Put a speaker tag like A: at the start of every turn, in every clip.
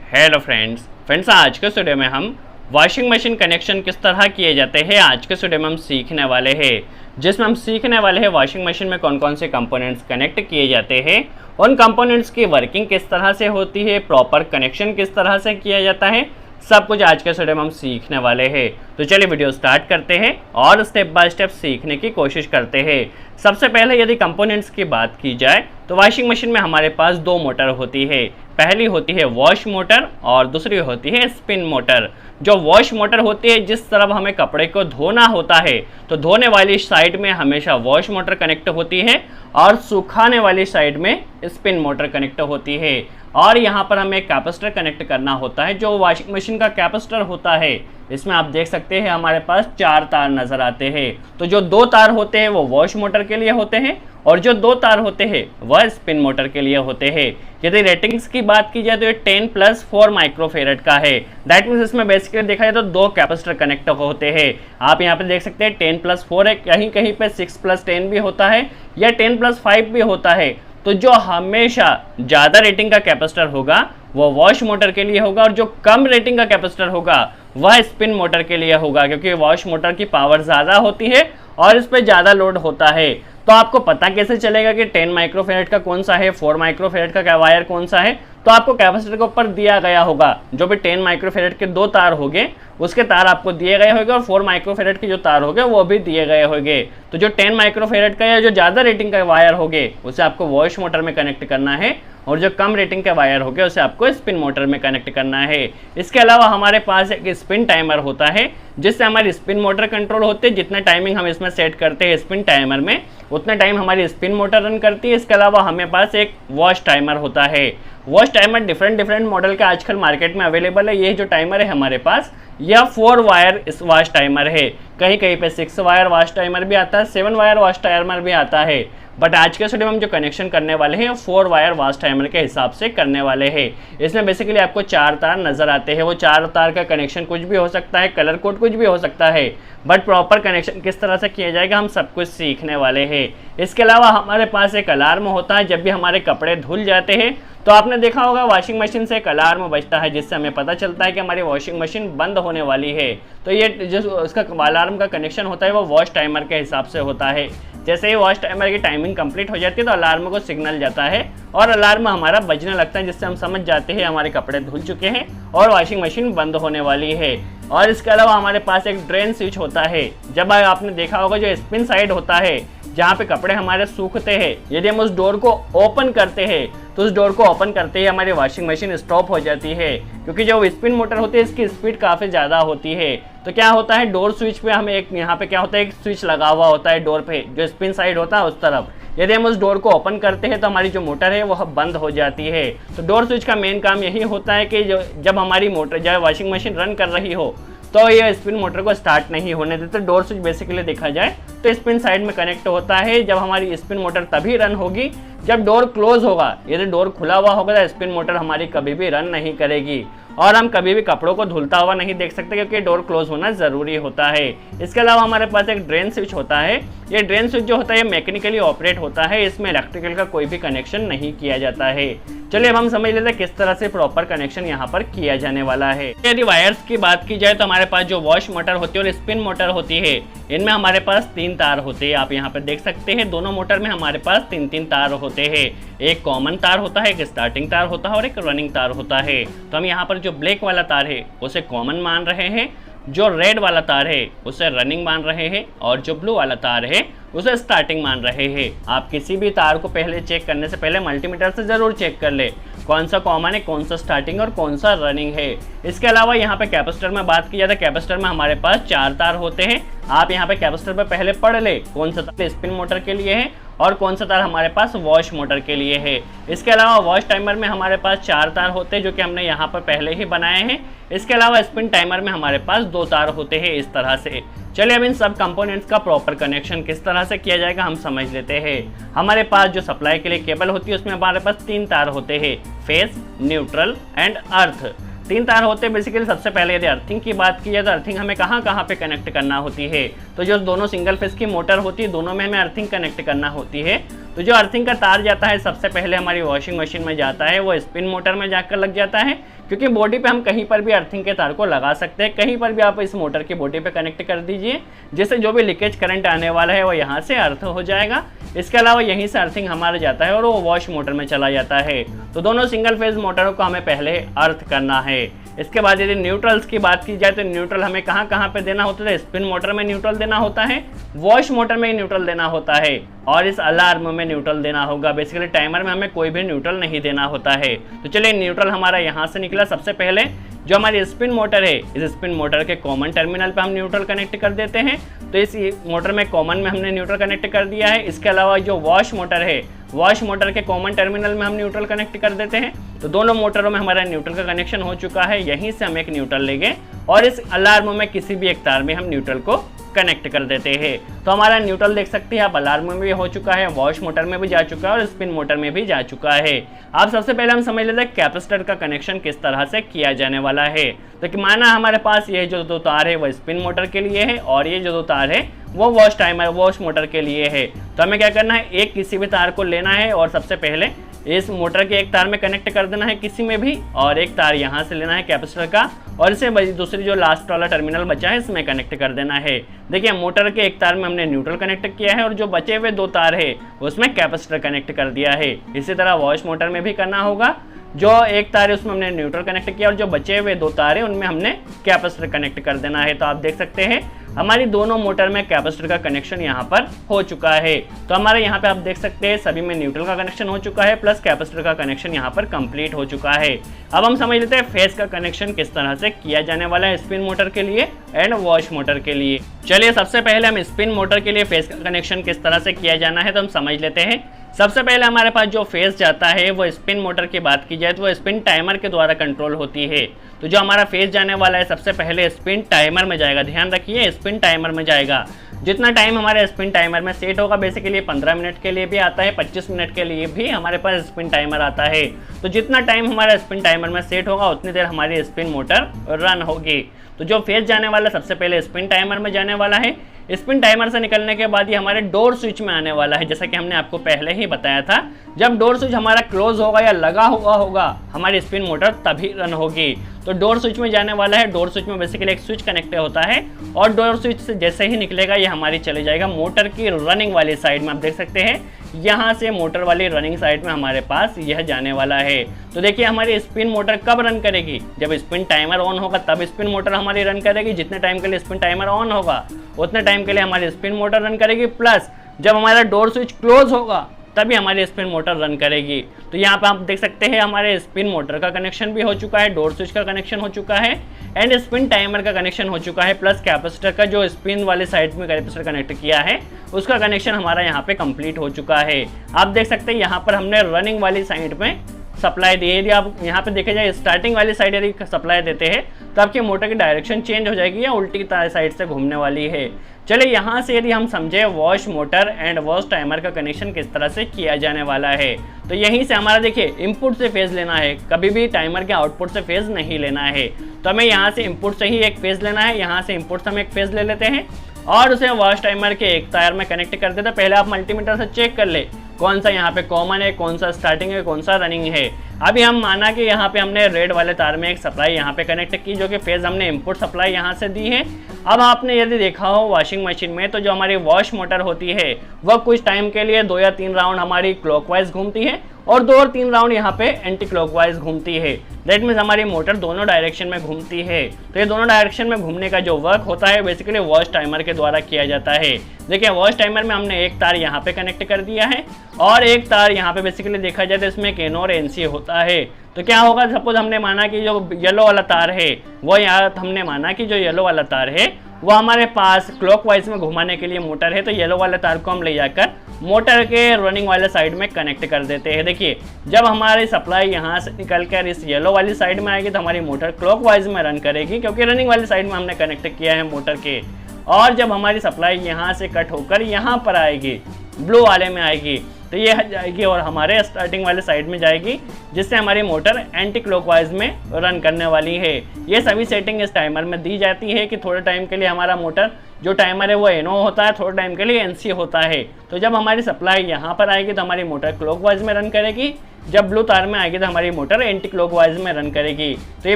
A: Hello friends आज के video में हम वॉशिंग मशीन कनेक्शन किस तरह किए जाते हैं आज के वीडियो में हम सीखने वाले हैं, जिसमें हम सीखने वाले हैं वॉशिंग मशीन में कौन कौन से कंपोनेंट्स कनेक्ट किए जाते हैं, उन कंपोनेंट्स की वर्किंग किस तरह से होती है, प्रॉपर कनेक्शन किस तरह से किया जाता है, सब कुछ आज के वीडियो में हम सीखने वाले हैं। तो चलिए वीडियो स्टार्ट करते हैं और स्टेप बाय स्टेप सीखने की कोशिश करते हैं। सबसे पहले यदि कंपोनेंट्स की बात की जाए तो वॉशिंग मशीन में हमारे पास दो मोटर होती है। पहली होती है वॉश मोटर और दूसरी होती है स्पिन मोटर। जो वॉश मोटर होती है, जिस तरफ हमें कपड़े को धोना होता है तो धोने वाली साइड में हमेशा वॉश मोटर कनेक्ट होती है और सुखाने वाली साइड में स्पिन मोटर कनेक्ट होती है। और यहाँ पर हमें कैपेसिटर कनेक्ट करना होता है। जो वॉशिंग मशीन का कैपेसिटर होता है, इसमें आप देख सकते हैं हमारे पास 4 तार नज़र आते हैं। तो जो 2 तार होते हैं वो वॉश मोटर के लिए होते हैं और जो 2 तार होते हैं वह स्पिन मोटर के लिए होते हैं। यदि रेटिंग्स की बात की जाए तो ये 10+4 माइक्रोफेरेड का है। दैट मीन्स इसमें बेसिकली देखा जाए तो 2 कैपेसिटर कनेक्ट होते हैं। आप यहाँ पे देख सकते हैं 10+4 है, कहीं कहीं पे 6+10 भी होता है या 10+5 भी होता है। तो जो हमेशा ज़्यादा रेटिंग का कैपेसिटर होगा वो वॉश मोटर के लिए होगा और जो कम रेटिंग का कैपेसिटर होगा वह स्पिन मोटर के लिए होगा, क्योंकि वॉश मोटर की पावर ज़्यादा होती है और इस पर ज़्यादा लोड होता है। तो आपको पता कैसे चलेगा कि 10 माइक्रोफेरेड का कौन सा है, 4 माइक्रोफेरेड का वायर कौन सा है? तो आपको कैपेसिटर के ऊपर दिया गया होगा। जो भी 10 माइक्रोफेरेड के 2 तार होंगे उसके तार आपको दिए गए होंगे और 4 माइक्रोफेरेड के जो तार होंगे वो भी दिए गए होंगे। तो जो 10 माइक्रोफेरेड का या जो ज़्यादा रेटिंग का वायर होंगे उसे आपको वॉश मोटर में कनेक्ट करना है और जो कम रेटिंग का वायर होंगे उसे आपको स्पिन मोटर में कनेक्ट करना है। इसके अलावा हमारे पास एक स्पिन टाइमर होता है जिससे हमारी स्पिन मोटर कंट्रोल होती है। जितना टाइमिंग हम इसमें सेट करते हैं स्पिन टाइमर में उतना टाइम हमारी स्पिन मोटर रन करती है। इसके अलावा हमें पास एक वॉश टाइमर होता है। वॉश टाइमर डिफरेंट मॉडल के आजकल मार्केट में अवेलेबल है। ये जो टाइमर है हमारे पास यह 4 वायर वॉश टाइमर है। कहीं कहीं पे 6 वायर वॉश टाइमर भी आता है, 7 वायर वॉश टाइमर भी आता है। बट आज के वीडियो में हम जो कनेक्शन करने वाले हैं 4 वायर वॉश टाइमर के हिसाब से करने वाले हैं। इसमें बेसिकली आपको 4 तार नजर आते हैं। वो 4 तार का कनेक्शन कुछ भी हो सकता है, कलर कोड कुछ भी हो सकता है, बट प्रॉपर कनेक्शन किस तरह से किया जाएगा हम सब कुछ सीखने वाले हैं। इसके अलावा हमारे पास एक अलार्म होता है। जब भी हमारे कपड़े धुल जाते हैं तो आपने देखा होगा वॉशिंग मशीन से एक अलार्म बजता है जिससे हमें पता चलता है कि हमारी वॉशिंग मशीन बंद होने वाली है। तो ये जो उसका अलार्म का कनेक्शन होता है वो वॉश टाइमर के हिसाब से होता है। जैसे ही वॉश टाइमर की टाइमिंग कंप्लीट हो जाती है तो अलार्म को सिग्नल जाता है और अलार्म हमारा बजने लगता है, जिससे हम समझ जाते हैं हमारे कपड़े धुल चुके हैं और वॉशिंग मशीन बंद होने वाली है। और इसके अलावा हमारे पास एक ड्रेन स्विच होता है। जब आपने देखा होगा जो स्पिन साइड होता है जहाँ पे कपड़े हमारे सूखते हैं, यदि हम उस डोर को ओपन करते हैं तो उस डोर को ओपन करते ही हमारी वॉशिंग मशीन स्टॉप हो जाती है, क्योंकि जो स्पिन मोटर होती है इसकी स्पीड काफ़ी ज़्यादा होती है। तो क्या होता है डोर स्विच पे हमें एक यहाँ पे क्या होता है एक स्विच लगा हुआ होता है डोर पे, जो स्पिन साइड होता है उस तरफ। यदि हम उस डोर को ओपन करते हैं तो हमारी जो मोटर है वह बंद हो जाती है। तो डोर स्विच का मेन काम यही होता है कि जब हमारी मोटर जब वॉशिंग मशीन रन कर रही हो तो ये स्पिन मोटर को स्टार्ट नहीं होने देते। डोर स्विच बेसिकली देखा जाए तो स्पिन साइड में कनेक्ट होता है। जब हमारी स्पिन मोटर तभी रन होगी जब डोर क्लोज होगा। यदि डोर खुला हुआ होगा तो स्पिन मोटर हमारी कभी भी रन नहीं करेगी और हम कभी भी कपड़ों को धुलता हुआ नहीं देख सकते, क्योंकि डोर क्लोज होना ज़रूरी होता है। इसके अलावा हमारे पास एक ड्रेन स्विच होता है। ये ड्रेन स्विच जो होता है ये मैकेनिकली ऑपरेट होता है। इसमें इलेक्ट्रिकल का कोई भी कनेक्शन नहीं किया जाता है। चलिए अब हम समझ लेते हैं किस तरह से प्रॉपर कनेक्शन यहाँ पर किया जाने वाला है। यदि वायर्स की बात की जाए तो हमारे पास जो वॉश मोटर होती है और स्पिन मोटर होती है, इनमें हमारे पास 3 तार होते हैं। आप यहाँ पर देख सकते हैं दोनों मोटर में हमारे पास 3 तार होते हैं। एक कॉमन तार होता है, एक स्टार्टिंग तार होता है और एक रनिंग तार होता है। तो हम यहाँ पर जो ब्लैक वाला तार है उसे कॉमन मान रहे हैं, जो रेड वाला तार है उसे रनिंग मान रहे हैं और जो ब्लू वाला तार है उसे स्टार्टिंग मान रहे हैं। आप किसी भी तार को पहले चेक करने से पहले मल्टीमीटर से ज़रूर चेक कर ले कौन सा कॉमन है, कौन सा स्टार्टिंग और कौन सा रनिंग है। इसके अलावा यहाँ पे कैपेसिटर में बात की जाए तो कैपेसिटर में हमारे पास 4 तार होते हैं। आप यहाँ पे कैपेसिटर पे पहले पढ़ ले कौन सा तार स्पिन मोटर के लिए है और कौन सा तार हमारे पास वॉश मोटर के लिए है। इसके अलावा वॉश टाइमर में हमारे पास 4 तार होते हैं जो कि हमने यहाँ पर पहले ही बनाए हैं। इसके अलावा स्पिन टाइमर में हमारे पास 2 तार होते हैं इस तरह से। चलिए अब इन सब कंपोनेंट्स का प्रॉपर कनेक्शन किस तरह से किया जाएगा हम समझ लेते हैं। हमारे पास जो सप्लाई के लिए केबल होती है उसमें हमारे पास 3 तार होते हैं, फेस, न्यूट्रल एंड अर्थ। 3 तार होते हैं। बेसिकली सबसे पहले यदि अर्थिंग की बात की जाए तो अर्थिंग हमें कहाँ पे कनेक्ट करना होती है। तो जो दोनों सिंगल फेस की मोटर होती है दोनों में हमें अर्थिंग कनेक्ट करना होती है। तो जो अर्थिंग का तार जाता है सबसे पहले हमारी वॉशिंग मशीन में जाता है, वो स्पिन मोटर में जाकर लग जाता है, क्योंकि बॉडी पे हम कहीं पर भी अर्थिंग के तार को लगा सकते हैं, कहीं पर भी आप इस मोटर की बॉडी पे कनेक्ट कर दीजिए, जिससे जो भी लीकेज करंट आने वाला है वो यहाँ से अर्थ हो जाएगा। इसके अलावा यहीं से अर्थिंग हमारा जाता है और वो वॉश मोटर में चला जाता है। तो दोनों सिंगल फेज मोटरों को हमें पहले अर्थ करना है। इसके बाद यदि न्यूट्रल्स की बात की जाए तो न्यूट्रल हमें कहाँ पे देना होता है, स्पिन मोटर में न्यूट्रल देना होता है, वॉश मोटर में न्यूट्रल देना होता है, और इस अलार्म में न्यूट्रल देना होगा। बेसिकली टाइमर में हमें कोई भी न्यूट्रल नहीं देना होता है। तो चलिए न्यूट्रल हमारा यहाँ से निकला। सबसे पहले जो हमारी स्पिन मोटर है, इस स्पिन मोटर के कॉमन टर्मिनल पे हम न्यूट्रल कनेक्ट कर देते हैं। तो इस मोटर में कॉमन में हमने न्यूट्रल कनेक्ट कर दिया है। इसके अलावा जो वॉश मोटर है, वॉश मोटर के कॉमन टर्मिनल में हम न्यूट्रल कनेक्ट कर देते हैं। तो दोनों मोटरों में हमारा न्यूट्रल का कनेक्शन हो चुका है। यहीं से हम एक न्यूट्रल लेंगे और इस अलार्म में किसी भी एक तार में हम न्यूट्रल को कनेक्ट कर देते हैं। तो हमारा न्यूट्रल देख सकते हैं आप, अलार्म में भी हो चुका है, वॉश मोटर में भी जा चुका है और स्पिन मोटर में भी जा चुका है। अब सबसे पहले हम समझ लेते हैं कैपेसिटर का कनेक्शन किस तरह से किया जाने वाला है। तो कि माना हमारे पास ये जो दो तार है वो स्पिन मोटर के लिए है और ये जो दो तार है वो वॉश मोटर के लिए है। तो हमें क्या करना है, एक किसी भी तार को लेना है और सबसे पहले इस मोटर के एक तार में कनेक्ट कर देना है किसी में भी, और एक तार यहाँ से लेना है कैपेसिटर का और इसे दूसरी जो लास्ट वाला टर्मिनल बचा है इसमें कनेक्ट कर देना है। देखिए मोटर के एक तार में हमने न्यूट्रल कनेक्ट किया है और जो बचे हुए दो तार है उसमें कैपेसिटर कनेक्ट कर दिया है। इसी तरह वॉश मोटर में भी करना होगा। जो एक तार है उसमें हमने न्यूट्रल कनेक्ट किया और जो बचे हुए दो तार है उनमें हमने कैपेसिटर कनेक्ट कर देना है। तो आप देख सकते हैं हमारी दोनों मोटर में कैपेसिटर का कनेक्शन यहाँ पर हो चुका है। तो हमारे यहाँ पे आप देख सकते हैं सभी में न्यूट्रल का कनेक्शन हो चुका है प्लस कैपेसिटर का कनेक्शन यहाँ पर कंप्लीट हो चुका है। अब हम समझ लेते हैं फेज का कनेक्शन किस तरह से किया जाने वाला है स्पिन मोटर के लिए एंड वॉश मोटर के लिए। चलिए सबसे पहले हम स्पिन मोटर के लिए फेज का कनेक्शन किस तरह से किया जाना है तो हम समझ लेते हैं। सबसे पहले हमारे पास जो फेज जाता है वो स्पिन मोटर की बात की जाए तो वो स्पिन टाइमर के द्वारा कंट्रोल होती है। तो जो हमारा फेज जाने वाला है सबसे पहले स्पिन टाइमर में जाएगा। ध्यान रखिए स्पिन टाइमर में जाएगा। जितना टाइम हमारे स्पिन टाइमर में सेट होगा, बेसिकली 15 मिनट के लिए भी आता है, 25 मिनट के लिए भी हमारे पास स्पिन टाइमर आता है। तो जितना टाइम हमारा स्पिन टाइमर में सेट होगा उतनी देर हमारी स्पिन मोटर रन होगी। तो जो फेज जाने वाला सबसे पहले स्पिन टाइमर में जाने वाला है। स्पिन टाइमर से निकलने के बाद ये हमारे डोर स्विच में आने वाला है। जैसा कि हमने आपको पहले ही बताया था, जब डोर स्विच हमारा क्लोज होगा या लगा हुआ होगा हमारी स्पिन मोटर तभी रन होगी। तो डोर स्विच में जाने वाला है। डोर स्विच में बेसिकली एक स्विच कनेक्ट होता है और डोर स्विच से जैसे ही निकलेगा ये हमारी चले जाएगा मोटर की रनिंग वाली साइड में। आप देख सकते हैं यहाँ से मोटर वाली रनिंग साइड में हमारे पास यह जाने वाला है। तो देखिए हमारी स्पिन मोटर कब रन करेगी, जब स्पिन टाइमर ऑन होगा तब स्पिन मोटर हमारी रन करेगी। जितने टाइम के लिए स्पिन टाइमर ऑन होगा उतने टाइम के लिए हमारी स्पिन मोटर रन करेगी, प्लस जब हमारा डोर स्विच क्लोज होगा तभी हमारी स्पिन मोटर रन करेगी। तो यहाँ पे आप देख सकते हैं हमारे स्पिन मोटर का कनेक्शन भी हो चुका है, डोर स्विच का कनेक्शन हो चुका है एंड स्पिन टाइमर का कनेक्शन हो चुका है, प्लस कैपेसिटर का जो स्पिन वाले साइड में कैपेसिटर कनेक्ट किया है उसका कनेक्शन हमारा यहाँ पे कंप्लीट हो चुका है। आप देख सकते हैं यहाँ पर हमने रनिंग वाली साइड में सप्लाई दी है। यदि आप यहाँ पे देखे जाए स्टार्टिंग वाली साइड यदि सप्लाई देते हैं तो आपकी मोटर की डायरेक्शन चेंज हो जाएगी या उल्टी साइड से घूमने वाली है। चलिए यहाँ से यदि हम समझे wash motor and wash timer का कनेक्शन किस तरह से किया जाने वाला है, तो यहीं से हमारा देखिए इनपुट से फेज लेना है, कभी भी टाइमर के आउटपुट से फेज नहीं लेना है। तो हमें यहाँ से इनपुट से ही एक फेज लेना है। यहाँ से इनपुट से हम एक फेज ले लेते हैं और उसे वॉश टाइमर के एक तार में कनेक्ट कर देते हैं। पहले आप मल्टीमीटर से चेक कर ले कौन सा यहाँ पे कॉमन है, कौन सा स्टार्टिंग है, कौन सा रनिंग है। अभी हम माना कि यहाँ पे हमने रेड वाले तार में एक सप्लाई यहाँ पे कनेक्ट की जो कि फेज हमने इनपुट सप्लाई यहाँ से दी है। अब आपने यदि देखा हो वॉशिंग मशीन में तो जो हमारी वॉश मोटर होती है वह कुछ टाइम के लिए 2 या 3 राउंड हमारी क्लॉकवाइज घूमती है और 2 और 3 राउंड यहाँ पे एंटी क्लॉकवाइज घूमती है। दैट मीन्स हमारी मोटर दोनों डायरेक्शन में घूमती है। तो ये दोनों डायरेक्शन में घूमने का जो वर्क होता है बेसिकली वॉश टाइमर के द्वारा किया जाता है। देखिए वॉश टाइमर में हमने एक तार यहाँ पे कनेक्ट कर दिया है और एक तार यहाँ पे बेसिकली देखा जाए तो इसमें एक एनो और एनसी होता है। तो क्या होगा, सपोज हमने माना कि जो येलो वाला तार है वो यहाँ हमने माना कि जो येलो वाला तार है वो हमारे पास क्लॉकवाइज में घुमाने के लिए मोटर है। तो येलो वाले तार को हम ले जाकर मोटर के रनिंग वाले साइड में कनेक्ट कर देते हैं। देखिए जब हमारी सप्लाई यहाँ से निकल कर इस येलो वाली साइड में आएगी तो हमारी मोटर क्लॉकवाइज में रन करेगी क्योंकि रनिंग वाली साइड में हमने कनेक्ट किया है मोटर के। और जब हमारी सप्लाई यहाँ से कट होकर यहाँ पर आएगी ब्लू वाले में आएगी तो ये हट जाएगी और हमारे स्टार्टिंग वाले साइड में जाएगी जिससे हमारी मोटर एंटी क्लॉकवाइज में रन करने वाली है। ये सभी सेटिंग इस टाइमर में दी जाती है कि थोड़े टाइम के लिए हमारा मोटर जो टाइमर है वो NO होता है, थोड़े टाइम के लिए NC होता है। तो जब हमारी सप्लाई यहाँ पर आएगी तो हमारी मोटर क्लॉकवाइज में रन करेगी, जब ब्लू तार में आएगी तो हमारी मोटर एंटी क्लॉकवाइज में रन करेगी। तो ये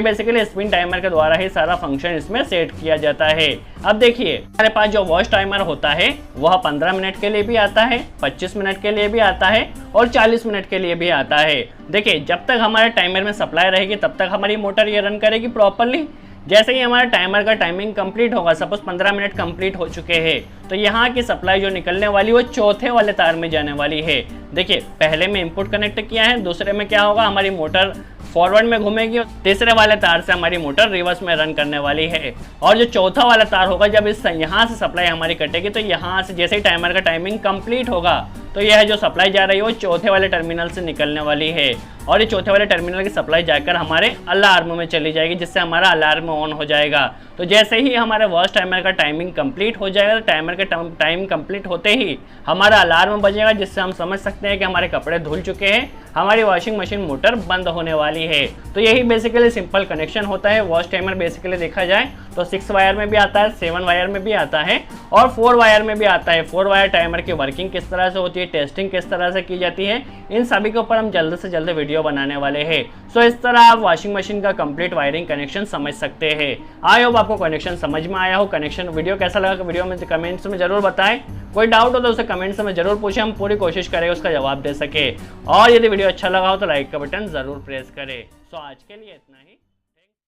A: बेसिकली स्पिन टाइमर के द्वारा ही सारा फंक्शन इसमें सेट किया जाता है। अब देखिए हमारे पास जो वॉच टाइमर होता है वह 15 मिनट के लिए भी आता है, 25 मिनट के लिए भी आता है और 40 मिनट के लिए भी आता है। देखिए जब तक हमारे टाइमर में सप्लाई रहेगी तब तक हमारी मोटर ये रन करेगी प्रॉपरली। जैसे ही हमारा टाइमर का टाइमिंग कंप्लीट होगा, सपोज 15 मिनट कंप्लीट हो चुके हैं, तो यहाँ की सप्लाई जो निकलने वाली वो चौथे वाले तार में जाने वाली है। देखिए पहले में इनपुट कनेक्ट किया है, दूसरे में क्या होगा, हमारी मोटर फॉरवर्ड में घूमेगी और तीसरे वाले तार से हमारी मोटर रिवर्स में रन करने वाली है। और जो चौथा वाला तार होगा, जब इस यहाँ से सप्लाई हमारी कटेगी तो यहाँ से जैसे ही टाइमर का टाइमिंग कंप्लीट होगा तो यह जो सप्लाई जा रही है वो चौथे वाले टर्मिनल से निकलने वाली है और ये चौथे वाले टर्मिनल की सप्लाई जाकर हमारे अलार्म में चली जाएगी, जिससे हमारा अलार्म ऑन हो जाएगा। तो जैसे ही हमारे वॉच टाइमर का टाइमिंग कंप्लीट हो जाएगा, तो टाइमर के टाइम कंप्लीट होते ही हमारा अलार्म बजेगा, जिससे हम समझ सकते हैं कि हमारे कपड़े धुल चुके हैं, हमारी वॉशिंग मशीन मोटर बंद होने वाली है। तो यही बेसिकली सिंपल कनेक्शन होता है। वॉच टाइमर बेसिकली देखा जाए तो 6 वायर में भी आता है, 7 वायर में भी आता है और 4 वायर में भी आता है। 4 वायर टाइमर की वर्किंग किस तरह से होती है, टेस्टिंग किस तरह से की जाती है, इन सभी के ऊपर हम जल्द से जल्द वीडियो बनाने वाले हैं। सो इस तरह आप वॉशिंग मशीन का कंप्लीट वायरिंग कनेक्शन समझ सकते हैं। आई होप आपको कनेक्शन समझ में आया हो। कनेक्शन वीडियो कैसा लगा वीडियो में कमेंट्स में जरूर बताएं। कोई डाउट हो तो उसे कमेंट्स में जरूर पूछें, हम पूरी कोशिश करेंगे उसका जवाब दे सके। और यदि वीडियो अच्छा लगा हो तो लाइक का बटन जरूर प्रेस करें। सो आज के लिए इतना ही।